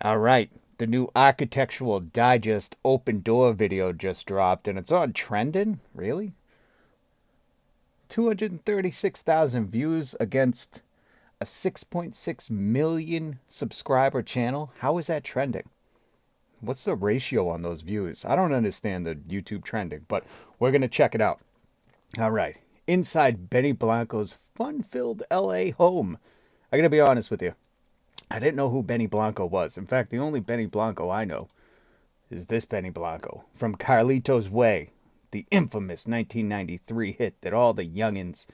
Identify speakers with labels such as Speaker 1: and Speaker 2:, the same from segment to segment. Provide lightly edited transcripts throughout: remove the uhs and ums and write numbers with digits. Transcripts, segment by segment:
Speaker 1: All right, the new Architectural Digest open door video just dropped, and it's on trending. Really? 236,000 views against a 6.6 million subscriber channel. How is that trending? What's the ratio on those views? I don't understand the YouTube trending, but we're going to check it out. All right. Inside Benny Blanco's fun-filled LA home. I got to be honest with you. I didn't know who Benny Blanco was. In fact, the only Benny Blanco I know is this Benny Blanco from Carlitos Way, the infamous 1993 hit that all the youngins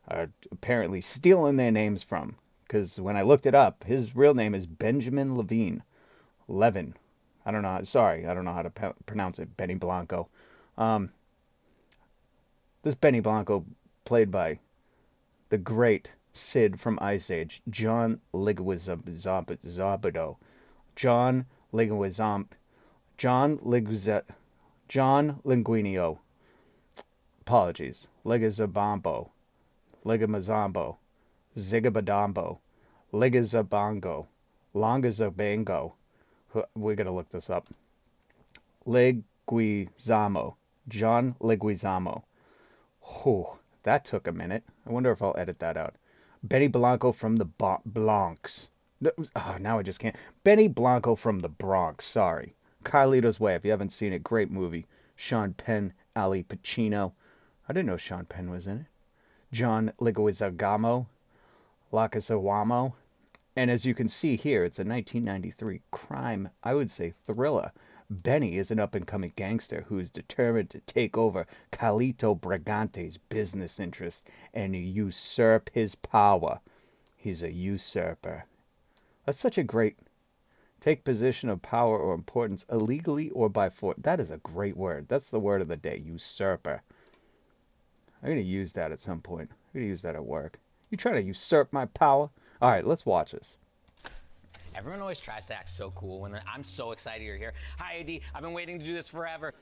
Speaker 1: are apparently stealing their names from. Because when I looked it up, his real name is Benjamin Levine. Levin. I don't know. Sorry, I don't know how to pronounce it. Benny Blanco. Um, this Benny Blanco, played by the great Sid from Ice Age, John Leguizamo. John Leguizamo. John Leguizamo. John Linguinio. Apologies. Legazabambo. Legamazambo. Zigabadambo. Legazabongo. Longazabango. We gotta look this up. Leguizamo. John Leguizamo. Whew, that took a minute. I wonder if I'll edit that out. Benny Blanco from the Bronx. Now I just can't. Benny Blanco from the Bronx. Sorry. Carlitos Way. If you haven't seen it, great movie. Sean Penn, Ali Pacino. I didn't know Sean Penn was in it. John Leguizamo, Lacazawamo. And as you can see here, it's a 1993 crime, I would say thriller. Benny is an up-and-coming gangster who is determined to take over Carlito Brigante's business interests and usurp his power. He's a usurper. That's such a great take position of power or importance illegally or by force. That is a great word. That's the word of the day, usurper. I'm going to use that at some point. I'm going to use that at work. You try to usurp my power? All right, let's watch this.
Speaker 2: Everyone always tries to act so cool when I'm so excited you're here. Hi, AD. I've been waiting to do this forever.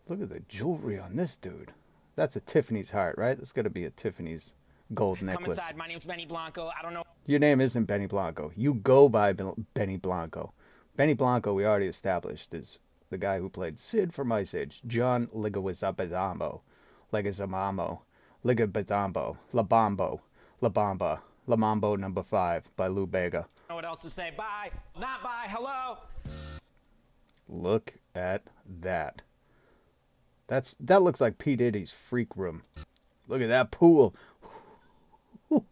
Speaker 1: Look at the jewelry on this dude. That's a Tiffany's heart, right? That's got to be a Tiffany's gold
Speaker 2: Come
Speaker 1: necklace.
Speaker 2: inside. My name's Benny Blanco. I don't know.
Speaker 1: Your name isn't Benny Blanco. You go by Benny Blanco. Benny Blanco, we already established, is the guy who played Sid from Ice Age. John Leguizamo. Leguizamo. Ligabazambo. La Bambo. La Bamba. La Mambo number 5 by Lou Bega.
Speaker 2: Know what else to say. Bye. Not bye. Hello.
Speaker 1: Look at that. That looks like P. Diddy's freak room. Look at that pool.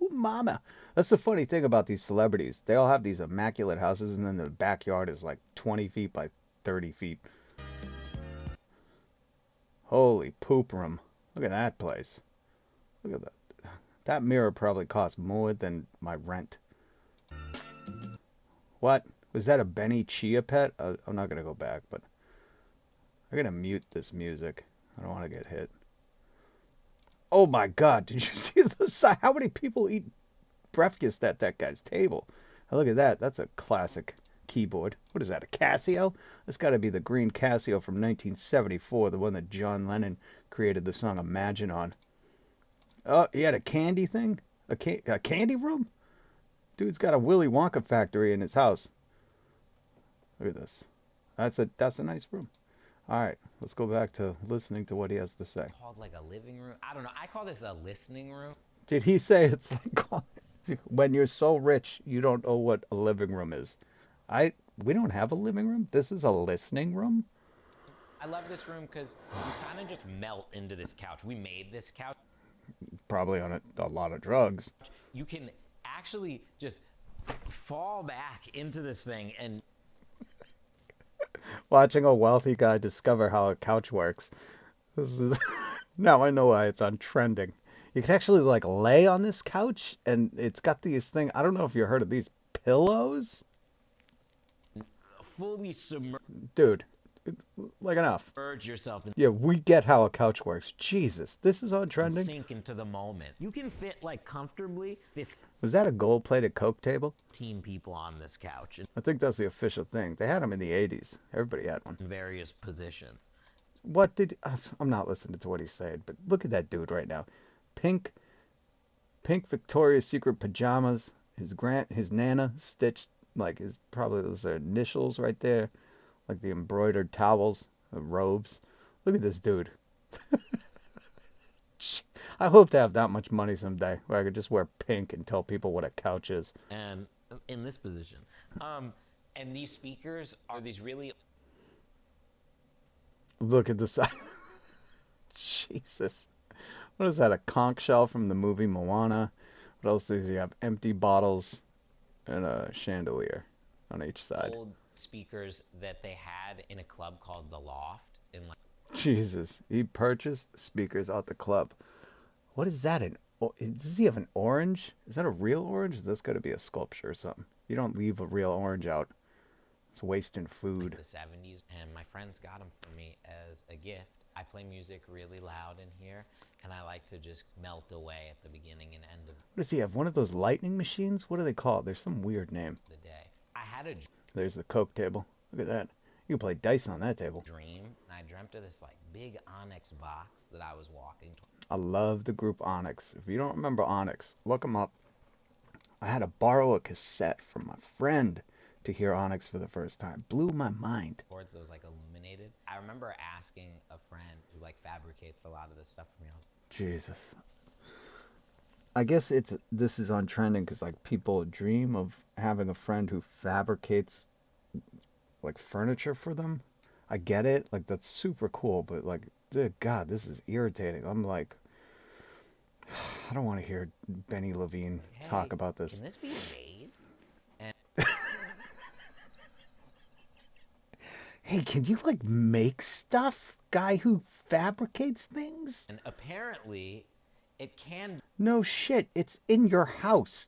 Speaker 1: Mama. That's the funny thing about these celebrities. They all have these immaculate houses, and then the backyard is like 20 feet by 30 feet. Holy poop room. Look at that place. Look at that. That mirror probably cost more than my rent. What? Was that a Benny Chia pet? I'm not going to go back, but I'm going to mute this music. I don't want to get hit. Oh my God, did you see the size? How many people eat breakfast at that guy's table? Now look at that. That's a classic keyboard. What is that, a Casio? That's got to be the green Casio from 1974, the one that John Lennon created the song Imagine on. Oh, he had a candy thing? A candy room? Dude's got a Willy Wonka factory in his house. Look at this. That's a nice room. All right, let's go back to listening to what he has to say.
Speaker 2: Called like a living room. I don't know. I call this a listening room.
Speaker 1: Did he say it's like when you're so rich you don't know what a living room is? We don't have a living room. This is a listening room.
Speaker 2: I love this room because you kind of just melt into this couch. We made this couch.
Speaker 1: Probably on a lot of drugs.
Speaker 2: You can actually just fall back into this thing and
Speaker 1: Watching a wealthy guy discover how a couch works. This is now I know why it's on trending. You can actually like lay on this couch, and it's got these thing. I don't know if you heard of these pillows,
Speaker 2: fully submerge
Speaker 1: dude. Like enough.
Speaker 2: yourself and
Speaker 1: Yeah, we get how a couch works. Jesus, this is on trending.
Speaker 2: sink into the moment. You can fit like comfortably
Speaker 1: Was that a gold-plated Coke table?
Speaker 2: 15 people on this couch
Speaker 1: I think that's the official thing. They had them in the 80s. Everybody had one.
Speaker 2: in various positions.
Speaker 1: What did... I'm not listening to what he's saying, but look at that dude right now. Pink Victoria's Secret pajamas, his Nana stitched Like his probably those are initials right there, like the embroidered towels, the robes. Look at this dude. I hope to have that much money someday where I could just wear pink and tell people what a couch is.
Speaker 2: And in this position. Um, and these speakers are these really
Speaker 1: Look at the size. Jesus. What is that? A conch shell from the movie Moana? What else does he have? Empty bottles and a chandelier on each side.
Speaker 2: old speakers that they had in a club called The Loft in like
Speaker 1: Jesus. He purchased speakers out the club. What is that? Does he have an orange? Is that a real orange? That's got to be a sculpture or something. You don't leave a real orange out. It's wasting food.
Speaker 2: the 70s, and my friends got them for me as a gift. I play music really loud in here, and I like to just melt away at the beginning and end of
Speaker 1: What does he have? One of those lightning machines? What do they call it? There's some weird name.
Speaker 2: the day. I had a
Speaker 1: There's the Coke table. Look at that. You can play dice on that table.
Speaker 2: dream, and I dreamt of this like big onyx box that I was walking towards.
Speaker 1: I love the group Onyx. If you don't remember Onyx, look them up. I had to borrow a cassette from my friend to hear Onyx for the first time. Blew my mind.
Speaker 2: Those like illuminated. I remember asking a friend who like fabricates a lot of this stuff for me. I was
Speaker 1: Jesus. I guess this is on trending because like people dream of having a friend who fabricates like furniture for them. I get it, like that's super cool, but like, dear God, this is irritating. I'm like, I don't want to hear Benny Levine
Speaker 2: like, hey,
Speaker 1: talk about this.
Speaker 2: can this be made? And
Speaker 1: Hey, can you like make stuff? Guy who fabricates things?
Speaker 2: and apparently, it can
Speaker 1: No shit, it's in your house.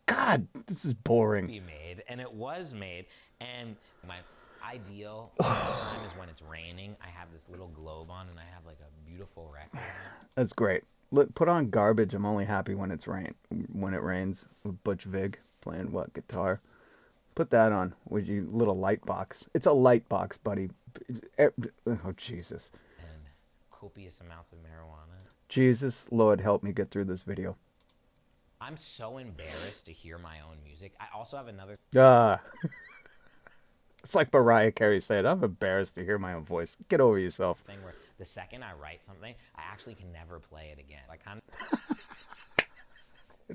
Speaker 1: God, this is boring.
Speaker 2: be made, and it was made. And my ideal time is when it's raining. I have this little globe on, and I have like a beautiful record on.
Speaker 1: That's great. Look, put on Garbage. I'm only happy when when it rains. With Butch Vig playing what guitar? Put that on with your little light box. It's a light box, buddy. Oh Jesus,
Speaker 2: And copious amounts of marijuana.
Speaker 1: Jesus, Lord, help me get through this video.
Speaker 2: I'm so embarrassed to hear my own music. I also have another
Speaker 1: Ah, it's like Mariah Carey said. I'm embarrassed to hear my own voice. Get over yourself.
Speaker 2: thing where the second I write something, I actually can never play it again. I kind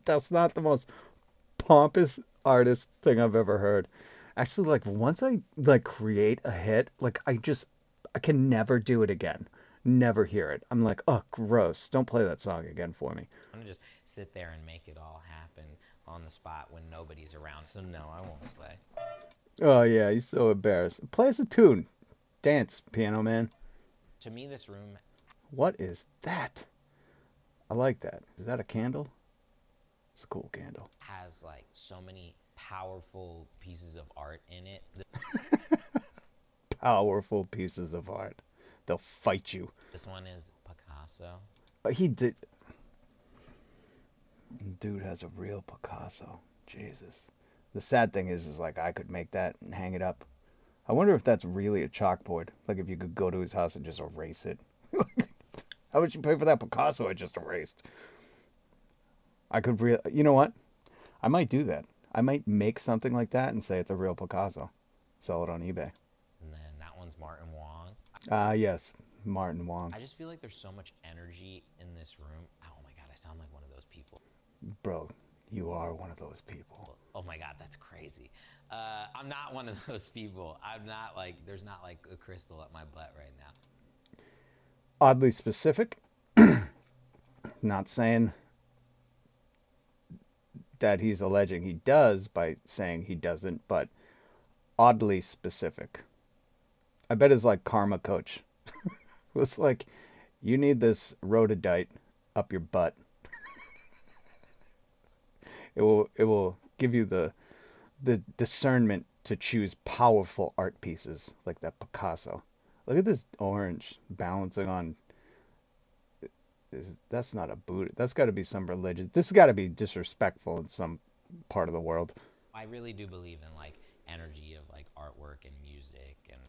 Speaker 1: That's not the most pompous artist thing I've ever heard. Actually, like once I like create a hit, like I can never do it again. Never hear it. I'm like, oh, gross. Don't play that song again for me.
Speaker 2: of just sit there and make it all happen on the spot when nobody's around. So no, I won't play.
Speaker 1: Oh yeah, he's so embarrassed. Play us a tune. Dance, piano man.
Speaker 2: To me, this room
Speaker 1: What is that? I like that. Is that a candle? It's a cool candle.
Speaker 2: has like so many powerful pieces of art in it.
Speaker 1: Powerful pieces of art. They'll fight you.
Speaker 2: This one is Picasso.
Speaker 1: He did. Dude has a real Picasso. Jesus. The sad thing is like I could make that and hang it up. I wonder if that's really a chalkboard. Like if you could go to his house and just erase it. How much you pay for that Picasso I just erased? You know what? I might do that. I might make something like that and say it's a real Picasso. Sell it on eBay.
Speaker 2: And then that one's Martin Wong.
Speaker 1: Ah, yes. Martin Wong.
Speaker 2: I just feel like there's so much energy in this room. Oh my God, I sound like one of those people.
Speaker 1: Bro, you are one of those people.
Speaker 2: Oh my God, that's crazy. I'm not one of those people. I'm not like, there's not like a crystal at my butt right now.
Speaker 1: Oddly specific. Not saying that he's alleging he does by saying he doesn't, but oddly specific. I bet it's like karma coach. It was like, you need this rhododite up your butt. It will give you the discernment to choose powerful art pieces like that Picasso. Look at this orange balancing on. That's not a Buddha. That's got to be some religion. This has got to be disrespectful in some part of the world.
Speaker 2: I really do believe in like energy of like artwork and music and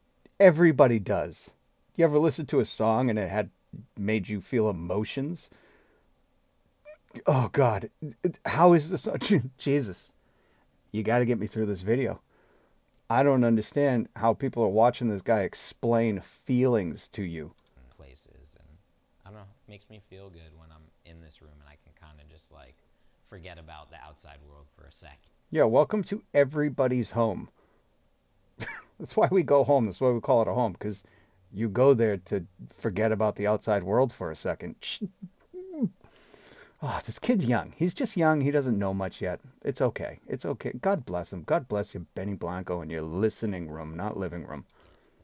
Speaker 1: Everybody does. You ever listen to a song and it had made you feel emotions? Oh God, how is this? Jesus, You got to get me through this video. I don't understand how people are watching this guy explain feelings to you.
Speaker 2: places, and I don't know, it makes me feel good when I'm in this room and I can kind of just like forget about the outside world for a second.
Speaker 1: Yeah, welcome to everybody's home. That's why we go home. That's why we call it a home, because you go there to forget about the outside world for a second. Oh, this kid's young. He's just young. He doesn't know much yet. It's okay. It's okay. God bless him. God bless you, Benny Blanco, in your listening room, not living room.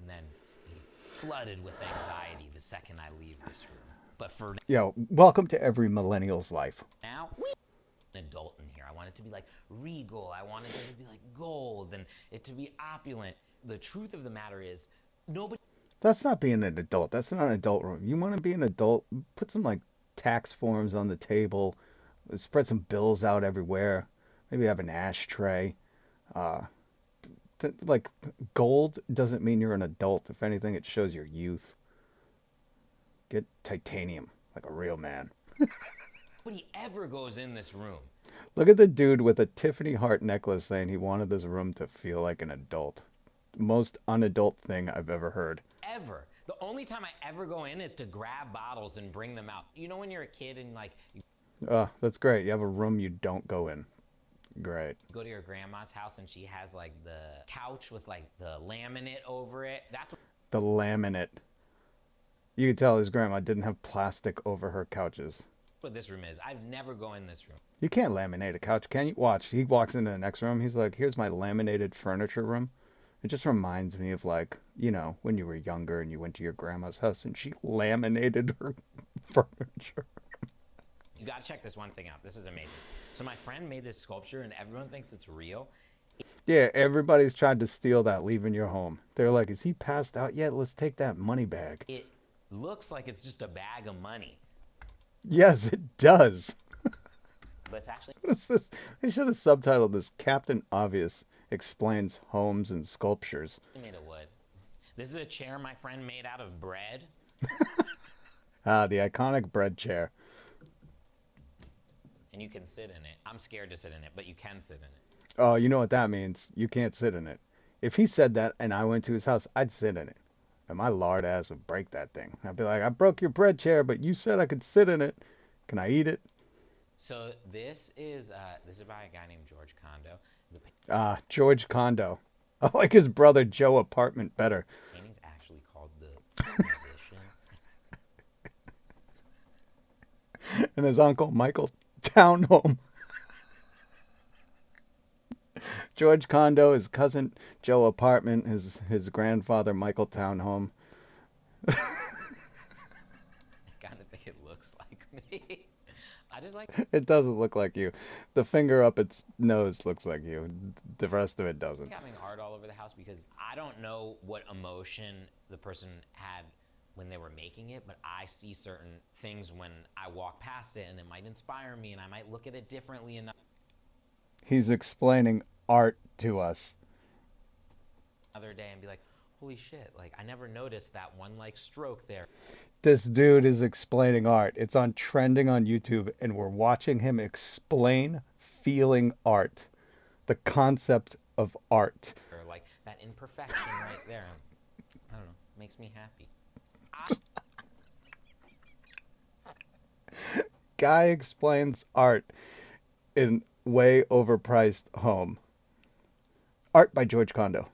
Speaker 2: And then be flooded with anxiety the second I leave this room. But for
Speaker 1: Yo, welcome to every millennial's life.
Speaker 2: now, an adult in here. I want it to be like regal. I want it to be like gold and it to be opulent. The truth of the matter is, nobody.
Speaker 1: That's not being an adult. That's not an adult room. You want to be an adult, put some like tax forms on the table, spread some bills out everywhere, maybe have an ashtray. Uh, like gold doesn't mean you're an adult. If anything, it shows your youth. Get titanium like a real man.
Speaker 2: Nobody ever goes in this room.
Speaker 1: Look at the dude with a Tiffany heart necklace saying he wanted this room to feel like an adult. Most unadult thing I've ever heard.
Speaker 2: Ever. The only time I ever go in is to grab bottles and bring them out. You know when you're a kid and like you
Speaker 1: That's great. You have a room you don't go in. Great.
Speaker 2: go to your grandma's house and she has like the couch with like the laminate over it. That's
Speaker 1: The laminate. You could tell his grandma didn't have plastic over her couches.
Speaker 2: what this room is. I've never go in this room.
Speaker 1: You can't laminate a couch, can you? Watch. He walks into the next room. He's like, here's my laminated furniture room. It just reminds me of like, when you were younger and you went to your grandma's house and she laminated her furniture.
Speaker 2: You gotta check this one thing out. This is amazing. So my friend made this sculpture and everyone thinks it's real.
Speaker 1: Yeah, everybody's tried to steal that leaving your home. They're like, is he passed out yet? Let's take that money bag.
Speaker 2: It looks like it's just a bag of money.
Speaker 1: Yes, it does.
Speaker 2: But it's actually
Speaker 1: What is this? They should have subtitled this Captain Obvious explains homes and sculptures.
Speaker 2: made of wood. This is a chair my friend made out of bread.
Speaker 1: Ah, the iconic bread chair.
Speaker 2: And you can sit in it. I'm scared to sit in it, but you can sit in it.
Speaker 1: Oh, you know what that means? You can't sit in it. If he said that and I went to his house, I'd sit in it. And my lard ass would break that thing. I'd be like, I broke your bread chair, but you said I could sit in it. Can I eat it?
Speaker 2: So this is by a guy named George Condo. The
Speaker 1: Ah, George Condo. I like his brother Joe Apartment better.
Speaker 2: painting's actually called The Musician.
Speaker 1: And his uncle Michael Townhome. George Condo, his cousin Joe Apartment, his grandfather Michael Townhome.
Speaker 2: I kind of think it looks like me. I just like
Speaker 1: It doesn't look like you. The finger up its nose looks like you. The rest of it doesn't.
Speaker 2: having art all over the house because I don't know what emotion the person had when they were making it, but I see certain things when I walk past it and it might inspire me and I might look at it differently
Speaker 1: He's explaining art to us.
Speaker 2: another day and be like, holy shit, like I never noticed that one like stroke there.
Speaker 1: This dude is explaining art. It's on trending on YouTube, and we're watching him explain feeling art, the concept of art.
Speaker 2: Or like that imperfection right there. I don't know, makes me happy.
Speaker 1: Guy explains art in way overpriced home. Art by George Condo.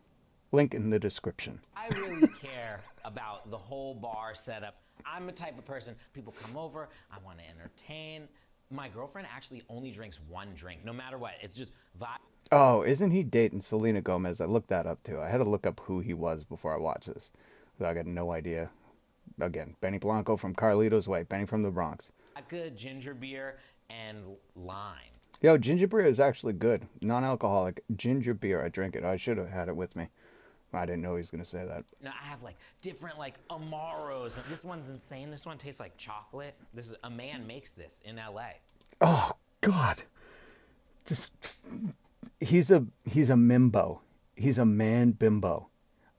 Speaker 1: Link in the description.
Speaker 2: I really care about the whole bar setup. I'm the type of person, people come over, I want to entertain. My girlfriend actually only drinks one drink, no matter what. It's just vibe.
Speaker 1: Oh, isn't he dating Selena Gomez? I looked that up too. I had to look up who he was before I watched this. So I got no idea. Again, Benny Blanco from Carlitos Way. Benny from the Bronx.
Speaker 2: Vodka, ginger beer, and lime.
Speaker 1: Yo, ginger beer is actually good. Non-alcoholic ginger beer. I drink it. I should have had it with me. I didn't know he was going to say that.
Speaker 2: Now I have like different like Amaros. This one's insane. This one tastes like chocolate. This is a man makes this in LA.
Speaker 1: Oh, God. Just he's a mimbo. He's a man bimbo.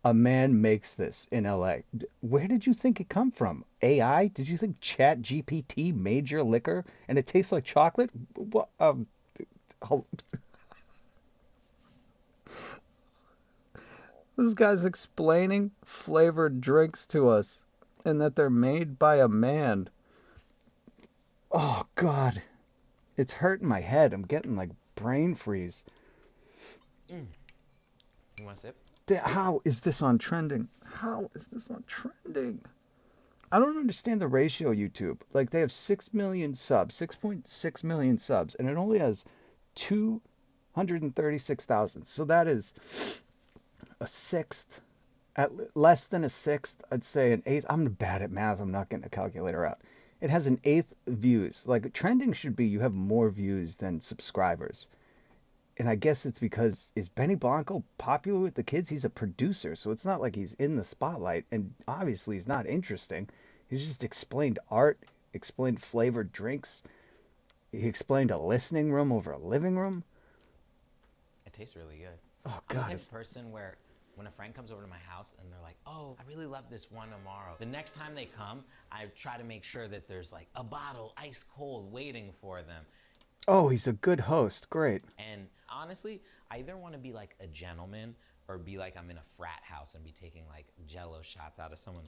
Speaker 1: A man makes this in LA. Where did you think it come from? AI? Did you think Chat GPT made your liquor and it tastes like chocolate? What? This guy's explaining flavored drinks to us and that they're made by a man. Oh, God. It's hurting my head. I'm getting like brain freeze.
Speaker 2: Mm. You want to sip?
Speaker 1: How is this on trending? How is this on trending? I don't understand the ratio, YouTube. Like, they have 6 million subs, 6.6 million subs, and it only has 236,000. So that is a sixth, less than a sixth, I'd say an eighth. I'm bad at math. I'm not getting a calculator out. It has an eighth views. Like, trending should be you have more views than subscribers. And I guess it's because, is Benny Blanco popular with the kids? He's a producer, so it's not like he's in the spotlight, and obviously he's not interesting. He just explained art, explained flavored drinks. He explained a listening room over a living room.
Speaker 2: It tastes really good.
Speaker 1: Oh,
Speaker 2: I'm the
Speaker 1: God.
Speaker 2: type of person where when a friend comes over to my house and they're like, oh, I really love this one tomorrow. The next time they come, I try to make sure that there's like a bottle ice cold waiting for them.
Speaker 1: Oh, he's a good host. Great.
Speaker 2: And honestly, I either want to be like a gentleman or be like I'm in a frat house and be taking like Jello shots out of someone.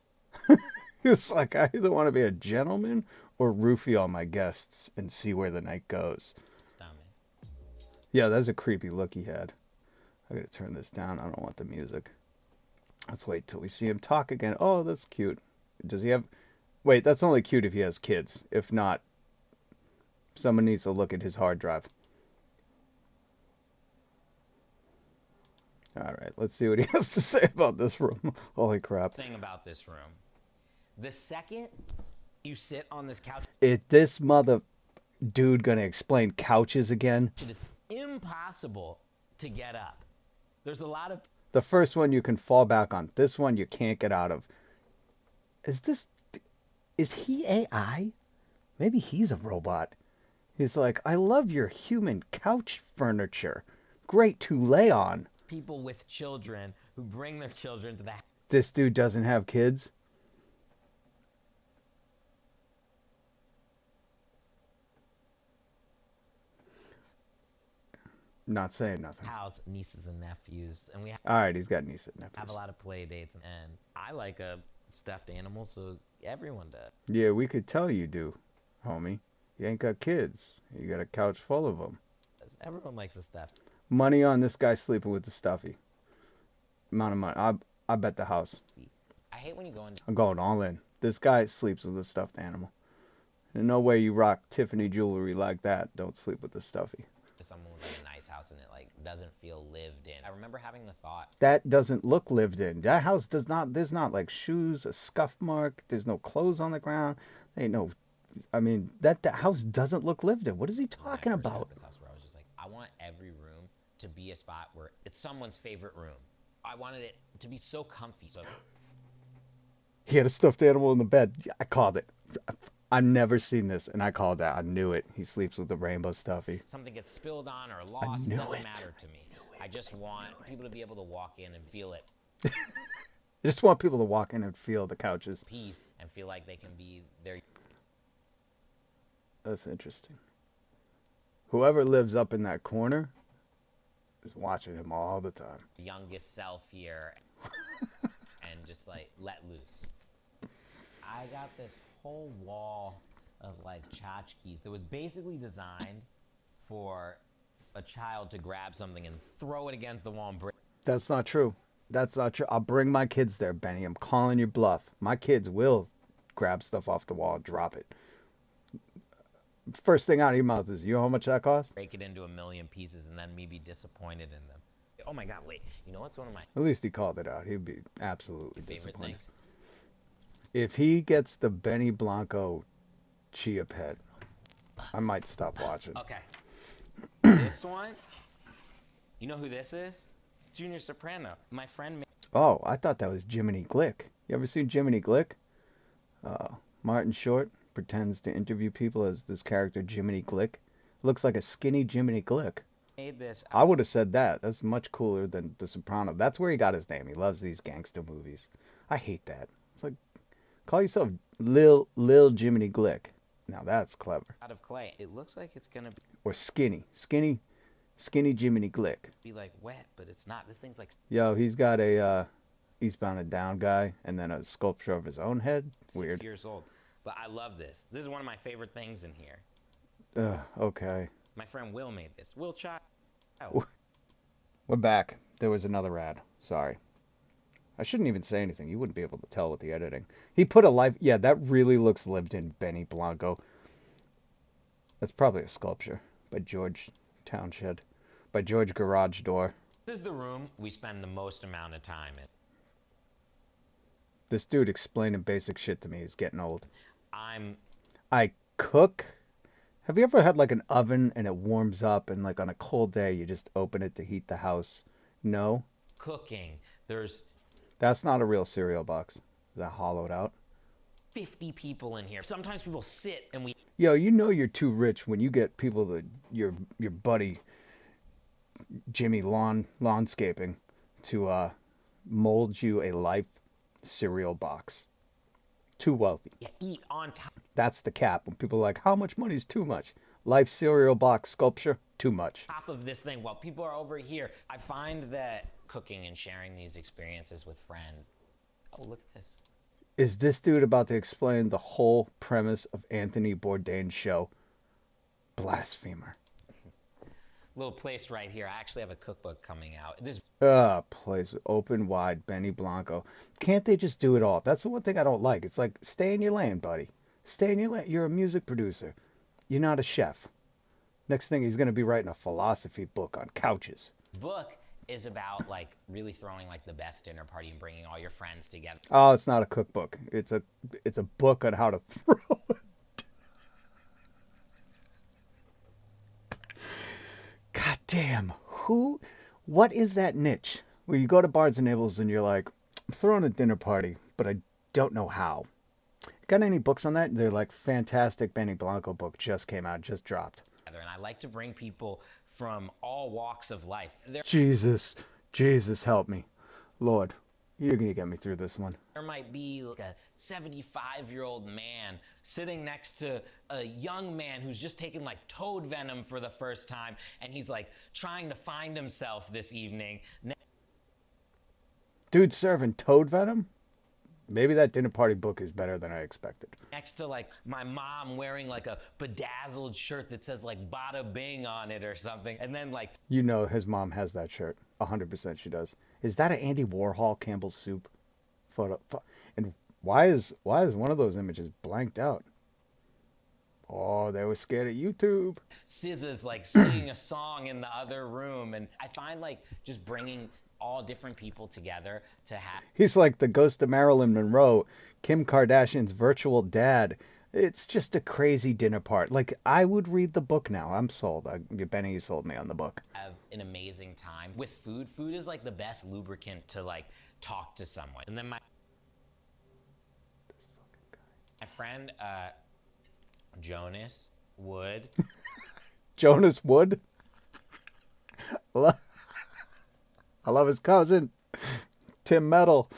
Speaker 1: It's like, I either want to be a gentleman or roofie all my guests and see where the night goes.
Speaker 2: Stomach.
Speaker 1: Yeah, that's a creepy look he had. I gotta turn this down. I don't want the music. Let's wait till we see him talk again. Oh, that's cute. Does he have... Wait, that's only cute if he has kids. If not, someone needs to look at his hard drive. All right, let's see what he has to say about this room. Holy crap.
Speaker 2: Thing about this room. The second you sit on this couch,
Speaker 1: This mother dude gonna explain couches again?
Speaker 2: it is impossible to get up. There's a lot of
Speaker 1: The first one you can fall back on. This one you can't get out of. Is he AI? Maybe he's a robot. He's like, I love your human couch furniture. Great to lay on.
Speaker 2: people with children who bring their children to the house.
Speaker 1: This dude doesn't have kids. Not saying nothing.
Speaker 2: House, nieces and nephews, and we
Speaker 1: All right, he's got nieces and
Speaker 2: have
Speaker 1: nephews.
Speaker 2: a lot of play dates, and I like a stuffed animal, so everyone does.
Speaker 1: Yeah, we could tell you do, homie. You ain't got kids. You got a couch full of them.
Speaker 2: Everyone likes a stuffed.
Speaker 1: Money on this guy sleeping with the stuffy. Amount of money. I bet the house.
Speaker 2: I hate when you go into
Speaker 1: I'm going all in. This guy sleeps with a stuffed animal. There's no way you rock Tiffany jewelry like that. Don't sleep with the stuffy.
Speaker 2: someone with like a nice house and it like doesn't feel lived in. I remember having the thought.
Speaker 1: That doesn't look lived in. That house does not. There's not like shoes, a scuff mark. There's no clothes on the ground. There ain't no. I mean, that house doesn't look lived in. What is he talking
Speaker 2: when I first got
Speaker 1: about?
Speaker 2: this house where I was just like, I want every room to be a spot where it's someone's favorite room. I wanted it to be so comfy. So
Speaker 1: He had a stuffed animal in the bed. Yeah, I called it. I've never seen this, and I called that. I knew it. He sleeps with the rainbow stuffy.
Speaker 2: something gets spilled on or lost,
Speaker 1: knew
Speaker 2: it doesn't
Speaker 1: it.
Speaker 2: matter to me. I just want people to be able to walk in and feel it
Speaker 1: I just want people to walk in and feel the couches.
Speaker 2: peace and feel like they can be their
Speaker 1: That's interesting. Whoever lives up in that corner is watching him all the time.
Speaker 2: youngest self here and just like let loose. I got this whole wall of like tchotchkes that was basically designed for a child to grab something and throw it against the wall and break.
Speaker 1: That's not true. That's not true. I'll bring my kids there, Benny. I'm calling your bluff. My kids will grab stuff off the wall and drop it. First thing out of your mouth is, you know how much that costs?
Speaker 2: Break it into a million pieces and then me be disappointed in them. Oh my god, wait. You know what's one of my
Speaker 1: At least he called it out. He'd be absolutely
Speaker 2: favorite
Speaker 1: disappointed.
Speaker 2: things?
Speaker 1: If he gets the Benny Blanco chia pet, I might stop watching.
Speaker 2: Okay. This one, you know who this is? It's Junior Soprano. My friend made
Speaker 1: Oh, I thought that was Jiminy Glick. You ever seen Jiminy Glick? Martin Short pretends to interview people as this character Jiminy Glick. Looks like a skinny Jiminy Glick.
Speaker 2: this.
Speaker 1: I would have said that. That's much cooler than The Soprano. That's where he got his name. He loves these gangster movies. I hate that. It's like, call yourself Lil Jiminy Glick. Now that's clever.
Speaker 2: Out of clay. It looks like it's gonna be
Speaker 1: Or Skinny. Skinny. Skinny Jiminy Glick.
Speaker 2: be like wet, but it's not. This thing's like
Speaker 1: Yo, he's got a Eastbound and Down guy, and then a sculpture of his own head.
Speaker 2: six
Speaker 1: Weird.
Speaker 2: years old. But I love this. This is one of my favorite things in here.
Speaker 1: Okay.
Speaker 2: My friend Will made this. Will Child.
Speaker 1: We're back. There was another ad. Sorry. I shouldn't even say anything. You wouldn't be able to tell with the editing. He put a life. Yeah, that really looks lived in, Benny Blanco. That's probably a sculpture by George Townshed. By George Garage Door.
Speaker 2: This is the room we spend the most amount of time in.
Speaker 1: This dude explaining basic shit to me is getting old.
Speaker 2: I'm
Speaker 1: I cook. Have you ever had like an oven and it warms up and like on a cold day you just open it to heat the house? No?
Speaker 2: cooking. There's
Speaker 1: That's not a real cereal box. Is that hollowed out?
Speaker 2: 50 people in here. Sometimes people sit and we
Speaker 1: Yo, you know you're too rich when you get people to your buddy Jimmy Lawnscaping to mold you a life cereal box. Too wealthy.
Speaker 2: eat on top
Speaker 1: That's the cap. When people are like, how much money is too much? Life cereal box sculpture, too much.
Speaker 2: of this thing while people are over here. I find that cooking and sharing these experiences with friends. Oh, look at this.
Speaker 1: Is this dude about to explain the whole premise of Anthony Bourdain's show? Blasphemer.
Speaker 2: Little place right here. I actually have a cookbook coming out. This
Speaker 1: Place open wide, Benny Blanco. Can't they just do it all? That's the one thing I don't like. It's like, stay in your lane, buddy. Stay in your lane. You're a music producer. You're not a chef. Next thing, he's going to be writing a philosophy book on couches.
Speaker 2: book is about like really throwing like the best dinner party and bringing all your friends together.
Speaker 1: Oh, it's not a cookbook. It's a book on how to throw it. God damn. What is that niche where you go to Barnes and Nobles and you're like, I'm throwing a dinner party, but I don't know how. Got any books on that? They're like fantastic. Benny Blanco book just came out, just dropped.
Speaker 2: And I like to bring people from all walks of life.
Speaker 1: Jesus, Jesus, help me. Lord, you're going to get me through this one.
Speaker 2: There might be like a 75-year-old man sitting next to a young man who's just taken like toad venom for the first time, and he's like trying to find himself this evening.
Speaker 1: Dude serving toad venom? Maybe that dinner party book is better than I expected.
Speaker 2: Next to like my mom wearing like a bedazzled shirt that says like bada bing on it or something. And then like
Speaker 1: You know his mom has that shirt. 100% she does. Is that an Andy Warhol Campbell's soup photo? And why is one of those images blanked out? Oh, they were scared of YouTube.
Speaker 2: SZA's like singing a song in the other room. And I find like just bringing all different people together to have.
Speaker 1: He's like the ghost of Marilyn Monroe, Kim Kardashian's virtual dad. It's just a crazy dinner part. Like, I would read the book now. I'm sold. Benny sold me on the book.
Speaker 2: Have an amazing time with food. Food is like the best lubricant to like talk to someone. And then my friend Jonas Wood.
Speaker 1: Jonas Wood. I love his cousin, Tim Metal,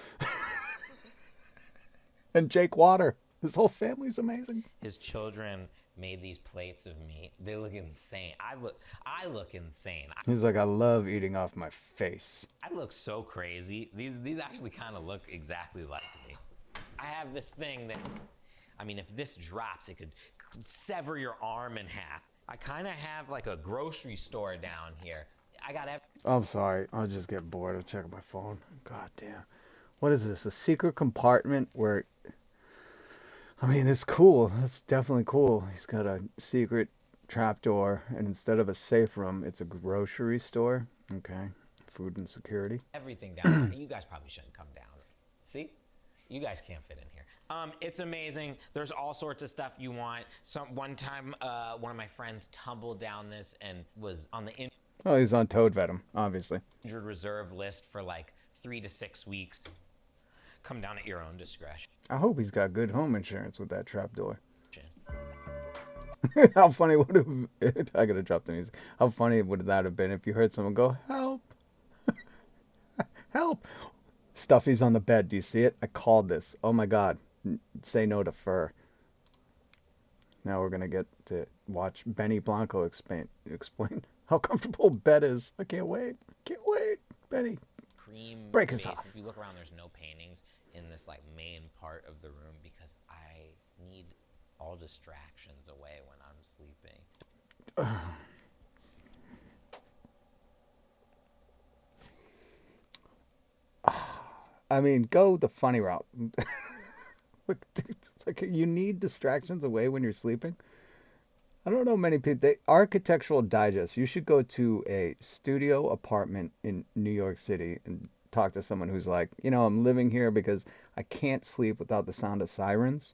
Speaker 1: and Jake Water. His whole family's amazing.
Speaker 2: His children made these plates of meat. They look insane. I look insane.
Speaker 1: He's like, I love eating off my face.
Speaker 2: I look so crazy. These actually kind of look exactly like me. I have this thing that, I mean, if this drops, it could sever your arm in half. I kind of have like a grocery store down here. I got
Speaker 1: I'm sorry. I'll just get bored. I'll check my phone. God damn. What is this? A secret compartment where... I mean, it's cool. That's definitely cool. He's got a secret trapdoor, and instead of a safe room, it's a grocery store. Okay. Food and security.
Speaker 2: everything down here. You guys probably shouldn't come down. See? You guys can't fit in here. It's amazing. There's all sorts of stuff you want. One time, one of my friends tumbled down this and was on the
Speaker 1: Oh, he's on toad venom, obviously.
Speaker 2: injured reserve list for like 3 to 6 weeks. Come down at your own discretion.
Speaker 1: I hope he's got good home insurance with that trapdoor. How funny would it... I gotta drop the music. How funny would that have been if you heard someone go, help! Help! Stuffy's on the bed. Do you see it? I called this. Oh my god. Say no to fur. Now we're gonna get to watch Benny Blanco explain how comfortable bed is. I can't wait. Can't wait. Benny,
Speaker 2: cream
Speaker 1: break us
Speaker 2: base.
Speaker 1: off.
Speaker 2: If you look around, there's no paintings in this like main part of the room because I need all distractions away when I'm sleeping.
Speaker 1: I mean, go the funny route. Look, dude, like you need distractions away when you're sleeping. I don't know many people. Architectural Digest. You should go to a studio apartment in New York City and talk to someone who's like, I'm living here because I can't sleep without the sound of sirens.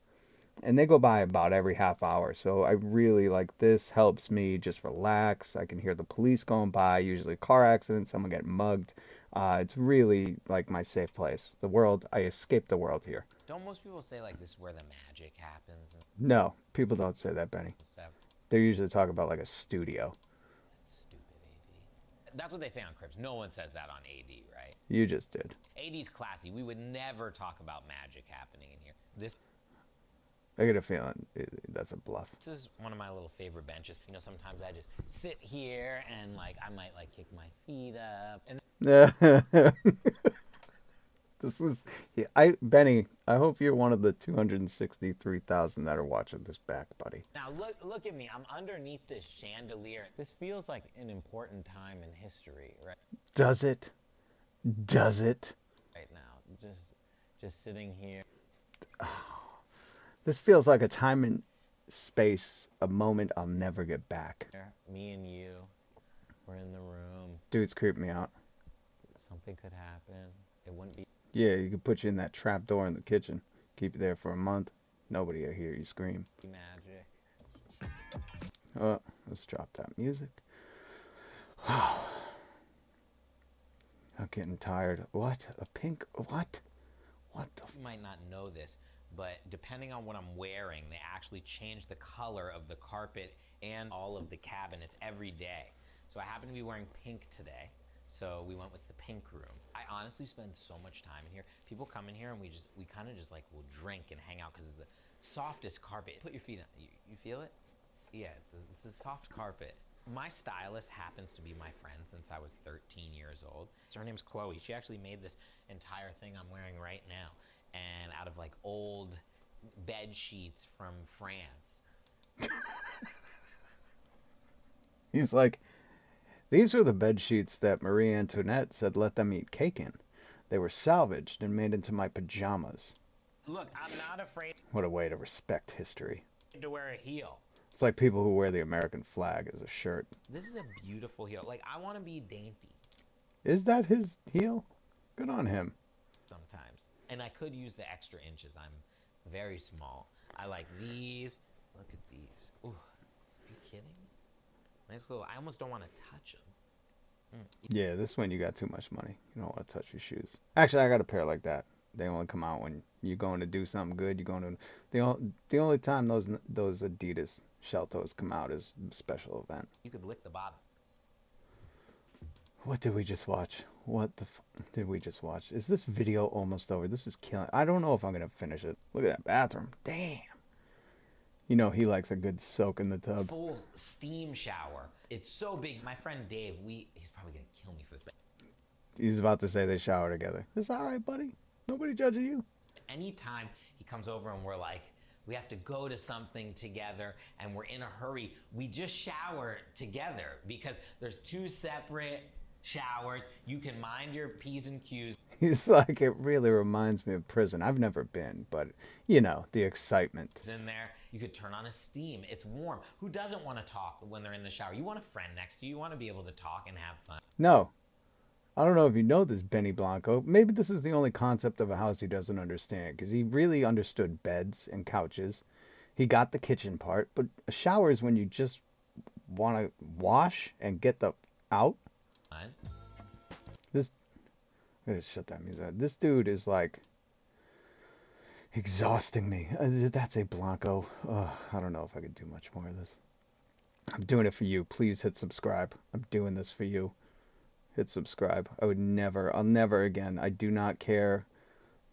Speaker 1: And they go by about every half hour. So I really like this helps me just relax. I can hear the police going by, usually car accident, someone getting mugged. It's really like my safe place. The world, I escape the world here.
Speaker 2: Don't most people say like this is where the magic happens and
Speaker 1: No, people don't say that, Benny.
Speaker 2: stuff?
Speaker 1: They usually talk about like a studio.
Speaker 2: That's stupid, AD. That's what they say on Crips. No one says that on AD, right?
Speaker 1: You just did.
Speaker 2: AD's classy. We would never talk about magic happening in here.
Speaker 1: I get a feeling that's a bluff.
Speaker 2: This is one of my little favorite benches. Sometimes I just sit here and like I might like kick my feet up and
Speaker 1: This is, yeah, Benny, I hope you're one of the 263,000 that are watching this back, buddy.
Speaker 2: now look at me. I'm underneath this chandelier. This feels like an important time in history, right?
Speaker 1: Does it? Does it?
Speaker 2: Right now. Just sitting here.
Speaker 1: This feels like a time and space, a moment I'll never get back.
Speaker 2: Me and you. We're in the room.
Speaker 1: Dude's creeping me out.
Speaker 2: Something could happen. It wouldn't be
Speaker 1: Yeah, you could put you in that trap door in the kitchen. Keep you there for a month. Nobody will hear you scream.
Speaker 2: magic.
Speaker 1: Oh, let's drop that music. I'm getting tired. What? A pink? What? What the?
Speaker 2: You might not know this, but depending on what I'm wearing, they actually change the color of the carpet and all of the cabinets every day. So I happen to be wearing pink today. So we went with the pink room. I honestly spend so much time in here. People come in here and we kind of just like will drink and hang out because it's the softest carpet. Put your feet on. You feel it? Yeah, it's a soft carpet. My stylist happens to be my friend since I was 13 years old. So her name's Chloe. She actually made this entire thing I'm wearing right now, and out of like old bed sheets from France.
Speaker 1: He's like, these are the bed sheets that Marie Antoinette said let them eat cake in. They were salvaged and made into my pajamas.
Speaker 2: Look, I'm not afraid
Speaker 1: What a way to respect history.
Speaker 2: to wear a heel.
Speaker 1: It's like people who wear the American flag as a shirt.
Speaker 2: This is a beautiful heel. Like, I want to be dainty
Speaker 1: Is that his heel? Good on him.
Speaker 2: sometimes. And I could use the extra inches. I'm very small. I like these. Look at these. Ooh, are you kidding? Nice little, I almost don't want to touch them.
Speaker 1: Yeah, this one you got too much money. You don't want to touch your shoes. Actually, I got a pair like that. They only come out when you're going to do something good. You're going to the only time those Adidas shell toes come out is a special event.
Speaker 2: You could lick the bottom.
Speaker 1: What did we just watch? What the did we just watch? Is this video almost over? This is killing. I don't know if I'm gonna finish it. Look at that bathroom. Damn. You know he likes a good soak in the tub.
Speaker 2: Full steam shower. It's so big. My friend Dave, he's probably going to kill me for this, but
Speaker 1: He's about to say they shower together. It's all right, buddy. Nobody judging you.
Speaker 2: anytime he comes over and we're like, we have to go to something together and we're in a hurry, we just shower together because there's two separate showers. You can mind your P's and Q's
Speaker 1: He's like, it really reminds me of prison. I've never been, but the excitement.
Speaker 2: in there. You could turn on a steam. It's warm. Who doesn't want to talk when they're in the shower? You want a friend next to you. You want to be able to talk and have fun.
Speaker 1: No, I don't know if you know this, Benny Blanco. Maybe this is the only concept of a house he doesn't understand, because he really understood beds and couches. He got the kitchen part, but a shower is when you just want to wash and get the out. This, I'm gonna shut that music out. This dude is like exhausting me. That's a Blanco. I don't know if I could do much more of this. I'm doing it for you. Please hit subscribe. I'm doing this for you. Hit subscribe. I'll never again. I do not care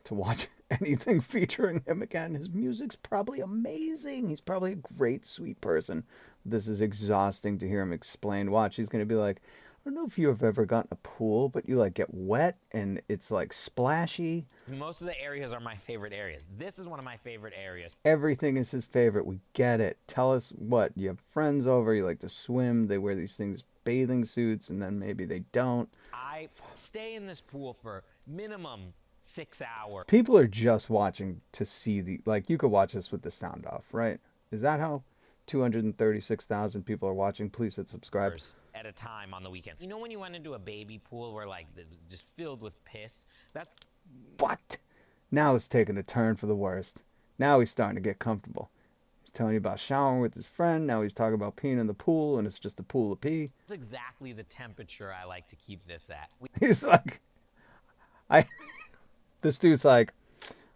Speaker 1: to watch anything featuring him again. His music's probably amazing. He's probably a great, sweet person. This is exhausting to hear him explain. Watch, he's gonna be like, I don't know if you have ever gotten a pool, but you like get wet and it's like splashy.
Speaker 2: Most of the areas are my favorite areas. This is one of my favorite areas.
Speaker 1: Everything is his favorite. We get it. Tell us what. You have friends over, you like to swim, they wear these things, bathing suits, and then maybe they don't.
Speaker 2: I stay in this pool for minimum 6 hours.
Speaker 1: People are just watching to see the, like, you could watch this with the sound off, right? Is that how 236,000 people are watching? Please hit subscribe.
Speaker 2: At a time on the weekend. You know when you went into a baby pool where like it was just filled with piss? That's
Speaker 1: What? Now it's taking a turn for the worst. Now he's starting to get comfortable. He's telling you about showering with his friend. Now he's talking about peeing in the pool, and it's just a pool of pee.
Speaker 2: exactly the temperature I like to keep this at.
Speaker 1: He's like, I. This dude's like,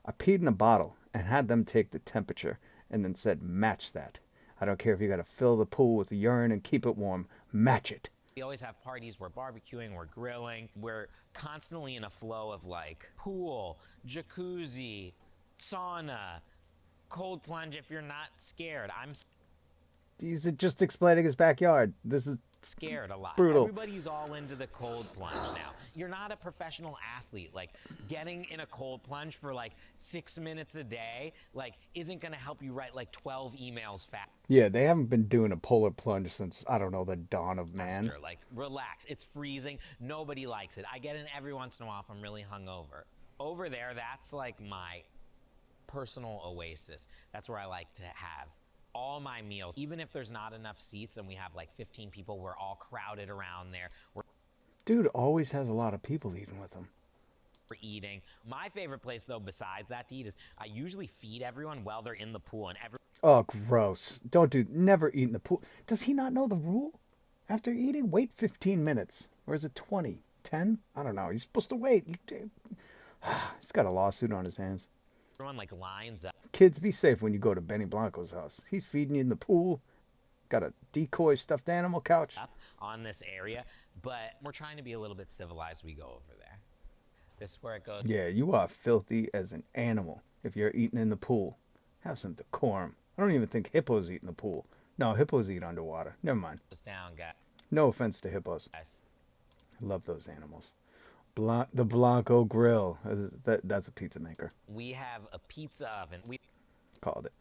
Speaker 1: I peed in a bottle and had them take the temperature and then said, match that. I don't care if you got to fill the pool with urine and keep it warm. Match it.
Speaker 2: We always have parties, we're barbecuing, we're grilling. We're constantly in a flow of like pool, jacuzzi, sauna, cold plunge if you're not scared. I'm
Speaker 1: He's just explaining his backyard. This is
Speaker 2: scared a lot.
Speaker 1: brutal.
Speaker 2: Everybody's all into the cold plunge now. You're not a professional athlete. Like getting in a cold plunge for like 6 minutes a day, like isn't gonna help you write like 12 emails fast.
Speaker 1: Yeah, they haven't been doing a polar plunge since, I don't know, the dawn of man.
Speaker 2: Like relax. It's freezing. Nobody likes it. I get in every once in a while if I'm really hungover. Over there, that's like my personal oasis. That's where I like to have all my meals. Even if there's not enough seats and we have like 15 people, we're all crowded around there.
Speaker 1: Dude always has a lot of people eating with him.
Speaker 2: We're eating. My favorite place though, besides that to eat, is I usually feed everyone while they're in the pool and
Speaker 1: Oh, gross. Don't do, never eat in the pool. Does he not know the rule? After eating, wait 15 minutes. Or is it 20? 10? I don't know. He's supposed to wait. He's got a lawsuit on his hands.
Speaker 2: everyone like lines up.
Speaker 1: Kids, be safe when you go to Benny Blanco's house. He's feeding you in the pool. Got a decoy stuffed animal couch.
Speaker 2: On this area, but we're trying to be a little bit civilized. We go over there. This is where it goes.
Speaker 1: Yeah, you are filthy as an animal if you're eating in the pool. Have some decorum. I don't even think hippos eat in the pool. No, hippos eat underwater. Never mind.
Speaker 2: Down, guys.
Speaker 1: No offense to hippos. I love those animals. The Blanco Grill. That's a pizza maker.
Speaker 2: We have a pizza oven. We
Speaker 1: Called it.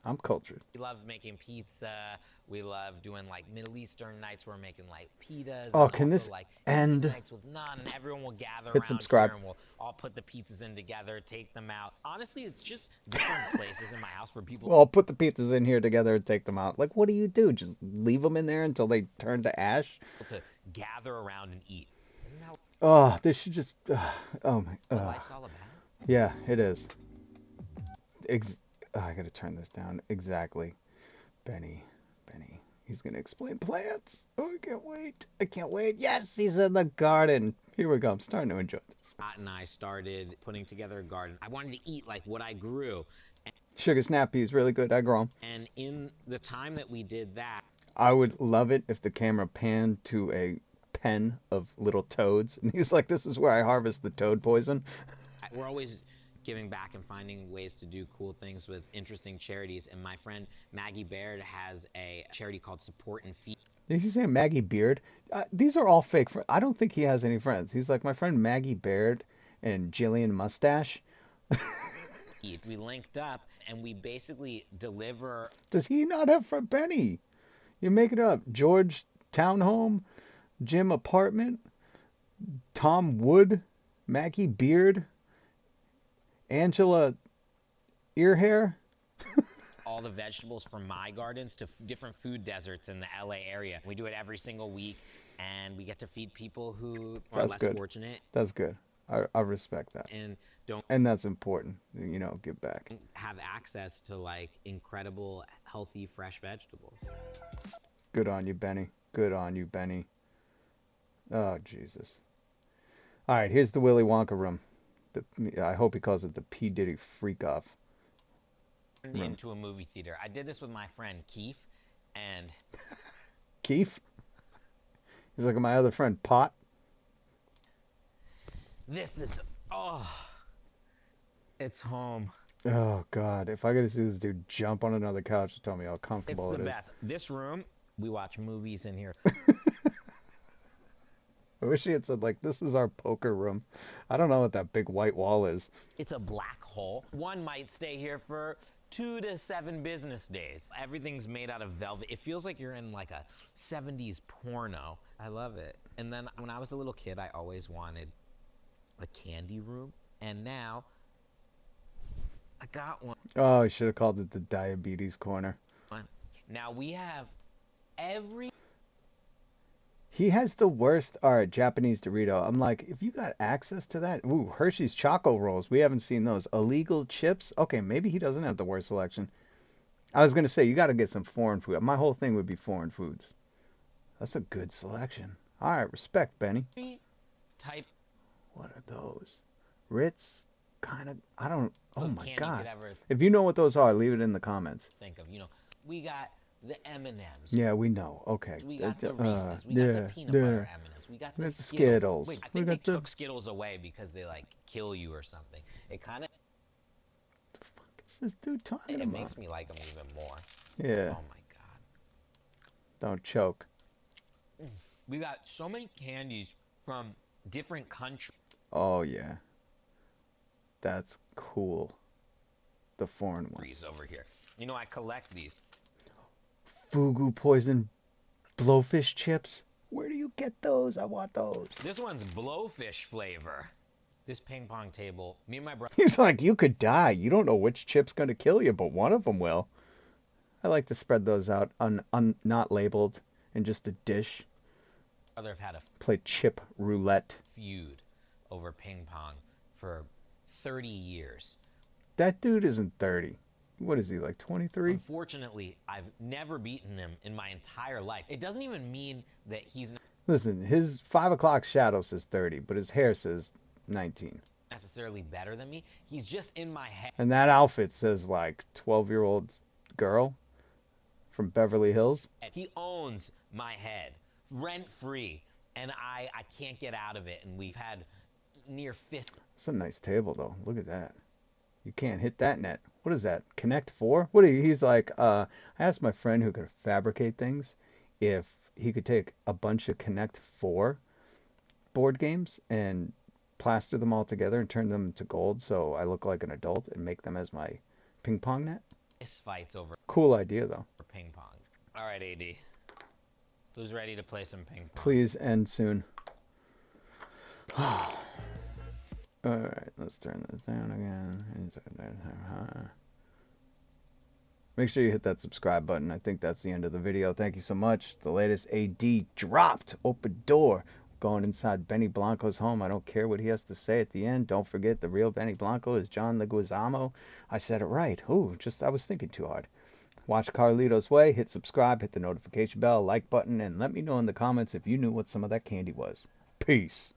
Speaker 1: I'm cultured.
Speaker 2: We love making pizza. We love doing like Middle Eastern nights where we're making like pitas.
Speaker 1: Oh,
Speaker 2: and
Speaker 1: can
Speaker 2: also,
Speaker 1: this
Speaker 2: like
Speaker 1: end?
Speaker 2: nights with naan, and everyone will gather
Speaker 1: Hit
Speaker 2: around
Speaker 1: subscribe.
Speaker 2: here and we'll all put the pizzas in together, take them out. Honestly, it's just different places in my house for people.
Speaker 1: Well, I'll put the pizzas in here together and take them out. Like, what do? Just leave them in there until they turn to ash?
Speaker 2: To gather around and eat. Isn't that
Speaker 1: Oh, this should just. Oh my.
Speaker 2: what life's all about?
Speaker 1: Yeah, it is. I gotta turn this down. Exactly. Benny. He's gonna explain plants. Oh, I can't wait. I can't wait. Yes, he's in the garden. Here we go. I'm starting to enjoy this.
Speaker 2: Scott and I started putting together a garden. I wanted to eat like what I grew.
Speaker 1: Sugar snap peas, really good. I grow 'em.
Speaker 2: And in the time that we did that,
Speaker 1: I would love it if the camera panned to a pen of little toads. And he's like, this is where I harvest the toad poison.
Speaker 2: we're always giving back and finding ways to do cool things with interesting charities. And my friend Maggie Baird has a charity called Support and Feed.
Speaker 1: Did he say Maggie Beard? These are all fake. I don't think he has any friends. He's like, my friend Maggie Baird and Jillian Mustache.
Speaker 2: We linked up and we basically deliver.
Speaker 1: Does he not have friend Benny? You make it up. George Townhome, Jim Apartment, Tom Wood, Maggie Beard, Angela Earhair.
Speaker 2: all the vegetables from my gardens to different food deserts in the LA area. We do it every single week, and we get to feed people who are less fortunate.
Speaker 1: That's good. I respect that.
Speaker 2: And don't.
Speaker 1: And that's important. Give back.
Speaker 2: Have access to like incredible, healthy, fresh vegetables.
Speaker 1: Good on you, Benny. Good on you, Benny. Oh, Jesus. All right, here's the Willy Wonka room. I hope he calls it the P. Diddy Freak Off.
Speaker 2: Into a movie theater. I did this with my friend Keith, and
Speaker 1: Keith? He's like my other friend Pot.
Speaker 2: This is It's home.
Speaker 1: Oh God, if I get to see this dude jump on another couch to tell me how
Speaker 2: It's
Speaker 1: comfortable
Speaker 2: the
Speaker 1: it is.
Speaker 2: best. This room, we watch movies in here.
Speaker 1: I wish he had said like, "This is our poker room." I don't know what that big white wall is.
Speaker 2: It's a black hole. One might stay here for 2 to 7 business days. Everything's made out of velvet. It feels like you're in like a 70s porno. I love it. And then when I was a little kid, I always wanted a candy room. And now I got one.
Speaker 1: Oh, I should have called it the diabetes corner.
Speaker 2: Now we have every
Speaker 1: He has the worst, all right, Japanese Dorito. I'm like, if you got access to that, ooh, Hershey's Choco Rolls. We haven't seen those. Illegal chips. Okay, maybe he doesn't have the worst selection. I was gonna say you got to get some foreign food. My whole thing would be foreign foods. That's a good selection. All right, respect, Benny.
Speaker 2: type
Speaker 1: What are those? Ritz? Kind of. I don't. Oh
Speaker 2: of
Speaker 1: my
Speaker 2: candy you
Speaker 1: God.
Speaker 2: could ever
Speaker 1: If you know what those are, leave it in the comments.
Speaker 2: think of. We got the M&Ms.
Speaker 1: Yeah, we know. Okay.
Speaker 2: We got the Reese's. We got the
Speaker 1: Yeah,
Speaker 2: peanut
Speaker 1: yeah.
Speaker 2: butter M&Ms. We got
Speaker 1: We
Speaker 2: the
Speaker 1: got the
Speaker 2: Skittles.
Speaker 1: Skittles.
Speaker 2: Wait, I
Speaker 1: We
Speaker 2: think they
Speaker 1: got the.
Speaker 2: took Skittles away because they like kill you or something. It kind of
Speaker 1: The fuck is this dude talking
Speaker 2: it
Speaker 1: about?
Speaker 2: makes me like them even more.
Speaker 1: Yeah.
Speaker 2: Oh my god.
Speaker 1: Don't choke.
Speaker 2: We got so many candies from different countries
Speaker 1: Oh yeah. That's cool. The foreign one.
Speaker 2: over here. I collect these.
Speaker 1: Fugu poison blowfish chips. Where do you get those? I want those.
Speaker 2: This one's blowfish flavor. This ping pong table, me and my brother
Speaker 1: He's like, you could die. You don't know which chip's gonna kill you, but one of them will. I like to spread those out not labeled in just a dish.
Speaker 2: have had a
Speaker 1: Play chip roulette.
Speaker 2: feud over ping pong for 30 years.
Speaker 1: That dude isn't 30. What is he, like 23?
Speaker 2: Unfortunately, I've never beaten him in my entire life. It doesn't even mean that he's
Speaker 1: Listen, his 5 o'clock shadow says 30, but his hair says 19.
Speaker 2: necessarily better than me. He's just in my head.
Speaker 1: And that outfit says like 12-year-old girl from Beverly Hills.
Speaker 2: He owns my head rent free, and I can't get out of it. And we've had near 50.
Speaker 1: It's a nice table though. Look at that. You can't hit that net. What is that? Connect 4? What are you? He's like, I asked my friend who could fabricate things if he could take a bunch of Connect 4 board games and plaster them all together and turn them into gold so I look like an adult and make them as my ping pong net.
Speaker 2: Fist fights over
Speaker 1: Cool idea though.
Speaker 2: ping pong. All right, AD. Who's ready to play some ping pong?
Speaker 1: Please end soon. Alright, let's turn this down again. Make sure you hit that subscribe button. I think that's the end of the video. Thank you so much. The latest AD dropped. Open door. Going inside Benny Blanco's home. I don't care what he has to say at the end. Don't forget the real Benny Blanco is John Leguizamo. I said it right. Ooh, I was thinking too hard. Watch Carlitos Way. Hit subscribe. Hit the notification bell, like button, and let me know in the comments if you knew what some of that candy was. Peace.